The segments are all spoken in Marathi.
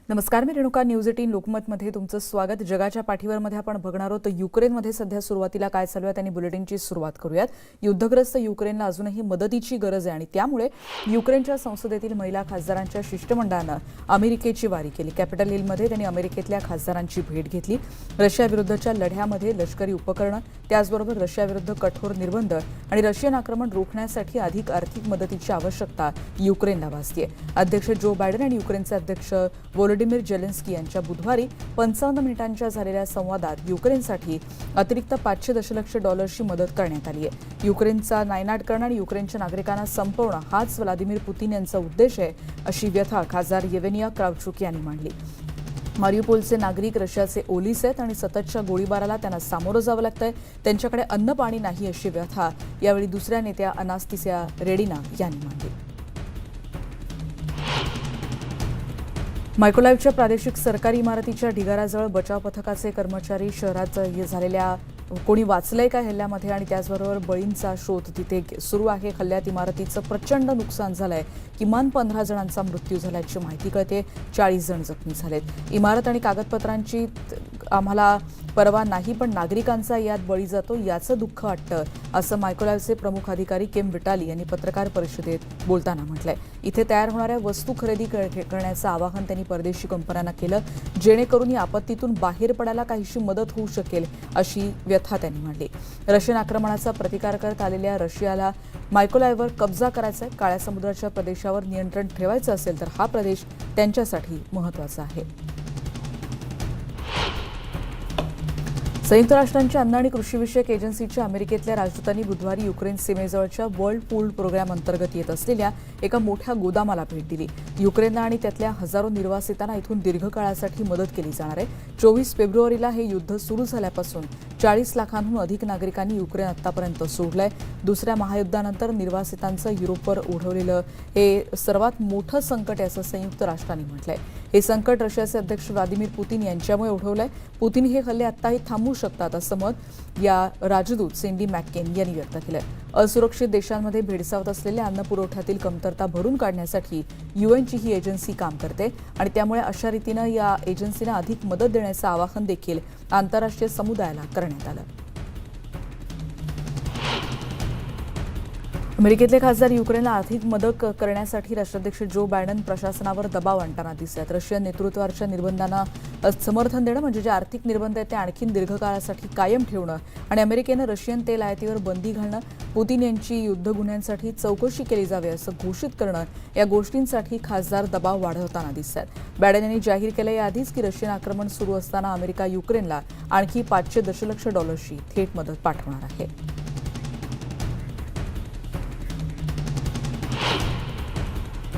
नमस्कार, मी रेणुका. न्यूज 18 लोकमतमध्ये तुमचं स्वागत. जगाच्या पाठीवरमध्ये आपण बघणार आहोत युक्रेनमध्ये सध्या सुरुवातीला काय चालू आहे त्यांनी बुलेटिनची सुरुवात करूयात. युद्धग्रस्त युक्रेनला अजूनही मदतीची गरज आहे आणि त्यामुळे युक्रेनच्या संसदेतील महिला खासदारांच्या शिष्टमंडळानं अमेरिकेची वारी केली. कॅपिटल हिलमध्ये त्यांनी अमेरिकेतल्या खासदारांची भेट घेतली. रशियाविरुद्धच्या लढ्यामध्ये लष्करी उपकरणं, त्याचबरोबर रशियाविरुद्ध कठोर निर्बंध आणि रशियन आक्रमण रोखण्यासाठी अधिक आर्थिक मदतीची आवश्यकता युक्रेनला भासतेय. अध्यक्ष जो बायडन आणि युक्रेनचे अध्यक्ष व्लोदिमीर जेलेन्स्की यांच्या बुधवारी 55 मिनिटांच्या झालेल्या संवादात युक्रेनसाठी अतिरिक्त $500 दशलक्ष मदत करण्यात आली आहे. युक्रेनचा नायनाट करणं आणि युक्रेनच्या नागरिकांना संपवणं हाच व्लादिमीर पुतीन यांचा उद्देश आहे, अशी व्यथा खासदार येवेनिया क्रावचुक यांनी मांडली. मारिउपोलचे नागरिक रशियाचे ओलीस आहेत आणि सततच्या गोळीबाराला त्यांना सामोरं जावं लागतंय. त्यांच्याकडे अन्न पाणी नाही, अशी व्यथा यावेळी दुसऱ्या नेत्या अनास्तिसिया रेडिना यांनी मांडली. मायकोलाइवच्या प्रादेशिक सरकारी इमारतीच्या ढिगाऱ्याजवळ बचाव पथकाचे कर्मचारी शहरात झालेल्या कोणी वाचलंय का हल्ल्यामध्ये आणि त्याचबरोबर बळींचा शोध तिथे सुरू आहे. हल्ल्यात इमारतीचं प्रचंड नुकसान झालंय. किमान 15 जणांचा मृत्यू झाल्याची माहिती कळते. 40 जण जखमी झालेत. इमारत आणि कागदपत्रांची आम्हाला परवा नाही, पण नागरिकांचा यात बळी जातो याचं दुःख वाटतं, असं मायकोलाइवचे प्रमुख अधिकारी किम विटाली यांनी पत्रकार परिषदेत बोलताना म्हटलंय. इथे तयार होणाऱ्या वस्तू खरेदी करण्याचं आवाहन त्यांनी परदेशी कंपन्यांना केलं, जेणेकरून या आपत्तीतून बाहेर पडायला काहीशी मदत होऊ शकेल, अशी व्यथा त्यांनी मांडली. रशियन आक्रमणाचा प्रतिकार करत आलेल्या रशियाला मायकोलाइववर कब्जा करायचा आहे. काळ्या समुद्राच्या प्रदेशावर नियंत्रण ठेवायचं असेल तर हा प्रदेश त्यांच्यासाठी महत्त्वाचा आहे. संयुक्त राष्ट्रांच्या अन्न आणि कृषीविषयक एजन्सीच्या अमेरिकेतल्या राजदूतांनी बुधवारी युक्रेन सीमेजवळच्या वर्ल्ड फूड प्रोग्राम अंतर्गत येत असलेल्या एका मोठ्या गोदामाला भेट दिली. युक्रेनला आणि त्यातल्या हजारो निर्वासितांना इथून दीर्घकाळासाठी मदत केली जाणार आहे. 24 फेब्रुवारीला हे युद्ध सुरू झाल्यापासून 40 लाखांहून अधिक नागरिकांनी युक्रेन आतापर्यंत सोडलंय. दुसऱ्या महायुद्धानंतर निर्वासितांचं युरोपवर ओढवलेलं हे सर्वात मोठं संकट आहे, असं संयुक्त राष्ट्रांनी म्हटलंय. हे संकट रशियाचे अध्यक्ष व्लादिमीर पुतीन यांच्यामुळे ओढवलंय. पुतीन हे हल्ले आत्ताही थांबवू शकतात, असं मत या राजदूत सिंडी मॅककेन यांनी व्यक्त केलंय. असुरक्षित देशांमध्ये भेडसावत असलेल्या अन्न पुरवठ्यातील कमतरता भरून काढण्यासाठी यूएनची ही एजन्सी काम करते आणि त्यामुळे अशा रीतीनं या एजन्सीनं अधिक मदत देण्याचं आवाहन देखील आंतरराष्ट्रीय समुदायाला करण्यात आलं. अमेरिकेतले खासदार युक्रेनला आर्थिक मदत करण्यासाठी राष्ट्राध्यक्ष जो बायडन प्रशासनावर दबाव आणताना दिसतात. रशियन नेतृत्वावरच्या निर्बंधांना समर्थन देणं म्हणजे जे आर्थिक निर्बंध आहेत ते आणखी दीर्घकाळासाठी कायम ठेवणं आणि अमेरिकेनं रशियन तेल आयातीवर बंदी घालणं, पुतीन यांची युद्ध गुन्ह्यांसाठी चौकशी केली जावी असं घोषित करणं, या गोष्टींसाठी खासदार दबाव वाढवताना दिसतात. बायडन यांनी जाहीर केलं याआधीच की रशियन आक्रमण सुरू असताना अमेरिका युक्रेनला आणखी $500 दशलक्ष थेट मदत पाठवणार आहे.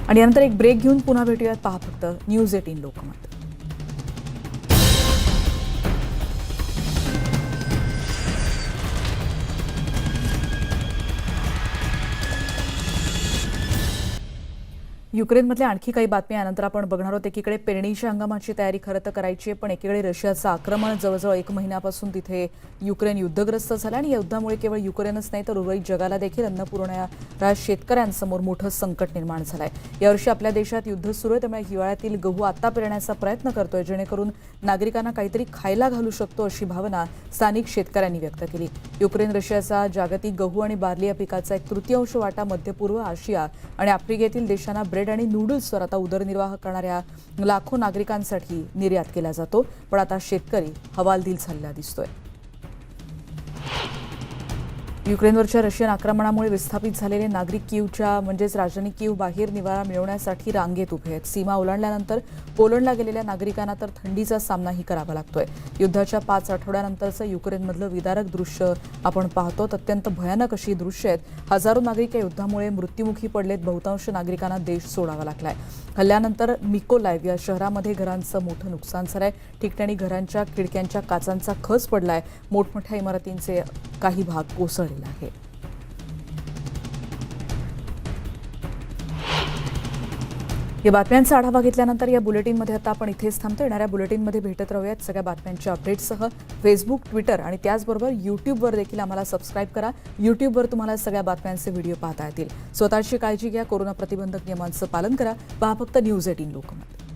आणि यानंतर एक ब्रेक घेऊन पुन्हा भेटूयात. पहा फक्त न्यूज 18 लोकमत. युक्रेनमधल्या आणखी काही बातम्या यानंतर आपण बघणार आहोत. एकीकडे पेरणीच्या हंगामाची तयारी खरं तर करायची आहे, पण एकीकडे रशियाचं आक्रमण जवळजवळ 1 महिन्यापासून तिथे युक्रेन युद्धग्रस्त झालं आणि या युद्धामुळे केवळ युक्रेनच नाही तर उर्वरित जगाला देखील अन्न पुरवणाऱ्या शेतकऱ्यांसमोर मोठं संकट निर्माण झालंय. यावर्षी आपल्या देशात युद्ध सुरू आहे, त्यामुळे हिवाळ्यातील गहू आता पेरण्याचा प्रयत्न करतोय, जेणेकरून नागरिकांना काहीतरी खायला घालू शकतो, अशी भावना स्थानिक शेतकऱ्यांनी व्यक्त केली. युक्रेन रशियाचा जागतिक गहू आणि बार्ली या पिकाचा 1/3 वाटा मध्य पूर्व आशिया आणि आफ्रिकेतील देशांना ब्रेड आणि नूडल्सवर आता उदरनिर्वाह करणाऱ्या लाखो नागरिकांसाठी निर्यात केला जातो. पण आता शेतकरी हवालदिल झालेला दिसतोय. युक्रेनवरच्या रशियन आक्रमणामुळे विस्थापित झालेले नागरिक कीवच्या म्हणजेच राजधानी कीव बाहेर निवारा मिळवण्यासाठी रांगेत उभे आहेत. सीमा ओलांडल्यानंतर पोलंडला गेलेल्या नागरिकांना तर थंडीचा सामनाही करावा लागतोय. युद्धाच्या 5 आठवड्यानंतरचं युक्रेनमधलं विदारक दृश्य आपण पाहतो. अत्यंत भयानक अशी दृश्य आहेत. हजारो नागरिक या युद्धामुळे मृत्युमुखी पडलेत. बहुतांश नागरिकांना देश सोडावा लागलाय. हल्ल्यानंतर मिकोलाइव या शहरामध्ये घरांचं मोठं नुकसान झालंय. ठिकठिकाणी घरांच्या खिडक्यांच्या काचांचा खच पडलाय. मोठमोठ्या इमारतींचे काही भाग कोसळलेला आहे. या बातम्यांचा आढावा घेतल्यानंतर या बुलेटिनमध्ये आता आपण इथेच थांबतो. येणाऱ्या बुलेटिनमध्ये भेटत राहूयात सगळ्या बातम्यांच्या अपडेट्ससह. फेसबुक, ट्विटर आणि त्याचबरोबर यूट्यूबवर देखील आम्हाला सबस्क्राईब करा. यूट्यूबवर तुम्हाला सगळ्या बातम्यांचे व्हिडिओ पाहता येतील. स्वतःची काळजी घ्या. कोरोना प्रतिबंधक नियमांचं पालन करा. पहा फक्त न्यूज 18 लोकमत.